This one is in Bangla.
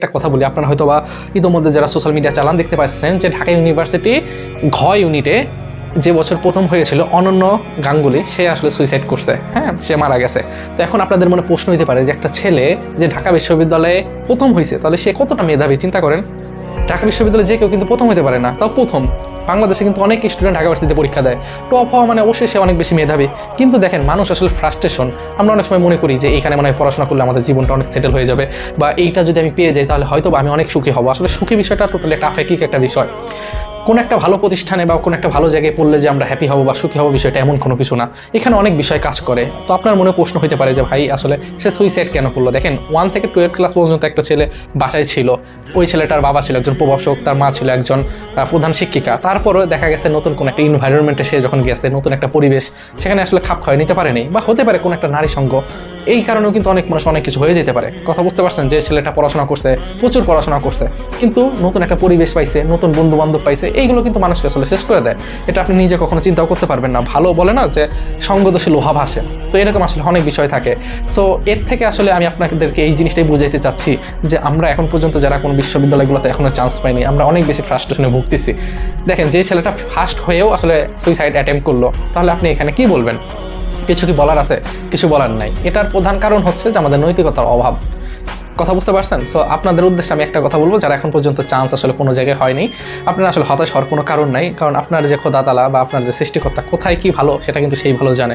একটা কথা বলি, আপনারা হয়তো বা ইতিমধ্যে যারা সোশ্যাল মিডিয়া চালান দেখতে পাচ্ছেন যে ঢাকা ইউনিভার্সিটি ঘ ইউনিটে যে বছর প্রথম হয়েছিল অনন্য গাঙ্গুলি, সে আসলে সুইসাইড করছে, হ্যাঁ, সে মারা গেছে। তো এখন আপনাদের মনে প্রশ্ন হতে পারে যে একটা ছেলে যে ঢাকা বিশ্ববিদ্যালয়ে প্রথম হয়েছে, তাহলে সে কতটা মেধাবী চিন্তা করেন। ঢাকা বিশ্ববিদ্যালয়ে যে কেউ কিন্তু প্রথম হতে পারে না, তাও প্রথম। বাংলাদেশে কিন্তু অনেক স্টুডেন্ট ঢাকা ভার্সিটিতে পরীক্ষা দেয়, টপ হওয়া মানে অবশ্যই সে অনেক বেশি মেধাবী। কিন্তু দেখেন, মানুষ আসলে ফ্রাস্ট্রেশন, আমরা অনেক সময় মনে করি যে এইখানে মনে হয় পড়াশোনা করলে আমাদের জীবনটা অনেক সেটেল হয়ে যাবে, বা এইটা যদি আমি পেয়ে যাই তাহলে হয়তো আমি অনেক সুখী হব। আসলে সুখী বিষয়টা টোটালি একটা আপেক্ষিক একটা বিষয়। কোন একটা ভালো প্রতিষ্ঠানে বা কোন একটা ভালো জায়গায় পড়লে যে আমরা হ্যাপি হব বা সুখী হব, বিষয়টা এমন কোনো কিছু না। এখানে অনেক বিষয় কাজ করে। তো আপনার মনে প্রশ্ন হতে পারে যে ভাই আসলে সে সুইসাইড কেন করলো। দেখেন, 1 থেকে 12 ক্লাস পর্যন্ত একটা ছেলে বাসায় ছিল, ওই ছেলেটার বাবা ছিল একজন প্রভাষক, তার মা ছিল একজন প্রধান শিক্ষিকা। তারপরও দেখা গেছে নতুন কোন একটা এনভায়রনমেন্টে সে যখন গেছে, নতুন একটা পরিবেশ, সেখানে আসলে খাপ খাওয়াই নিতে পারেনি, বা হতে পারে কোন একটা নারী সঙ্গ, এই কারণেও কিন্তু অনেক মানুষ অনেক কিছু হয়ে যেতে পারে। কথা বুঝতে পারছেন, যে ছেলেটা পড়াশোনা করছে, প্রচুর পড়াশোনা করছে, কিন্তু নতুন একটা পরিবেশ পাইছে, নতুন বন্ধু বান্ধব পাইছে, এইগুলো কিন্তু মানুষকে আসলে শেষ করে দেয়। এটা আপনি নিজে কখনো চিন্তাও করতে পারবেন না। ভালো বলে না যে সঙ্গদোষে লোহা ভাসে, তো এরকম আসলে অনেক বিষয় থাকে। সো এর থেকে আসলে আমি আপনাদেরকে এই জিনিসটাই বুঝাইতে চাচ্ছি যে আমরা এখন পর্যন্ত যারা কোনো বিশ্ববিদ্যালয়গুলোতে এখনো চান্স পাইনি, আমরা অনেক বেশি ফ্রাস্ট্রেশনে ভুগতেছি। দেখেন, যে ছেলেটা ফার্স্ট হয়েও আসলে সুইসাইড অ্যাটেম্প করলো, তাহলে আপনি এখানে কি বলবেন? কিছু কি বলার আছে? কিছু বলার নাই। এটার প্রধান কারণ হচ্ছে যে আমাদের নৈতিকতার অভাব। কথা বুঝতে পারছেন? সো আপনাদের উদ্দেশ্যে আমি একটা কথা বলবো, যারা এখন পর্যন্ত চান্স আসলে কোনো জায়গায় হয়নি, আপনারা আসলে হতাশ হওয়ার কোনো কারণ নাই। কারণ আপনার যে খোদা তাআলা বা আপনার যে সৃষ্টিকর্তা কোথায় কি ভালো, সেটা কিন্তু সেই ভালো জানে।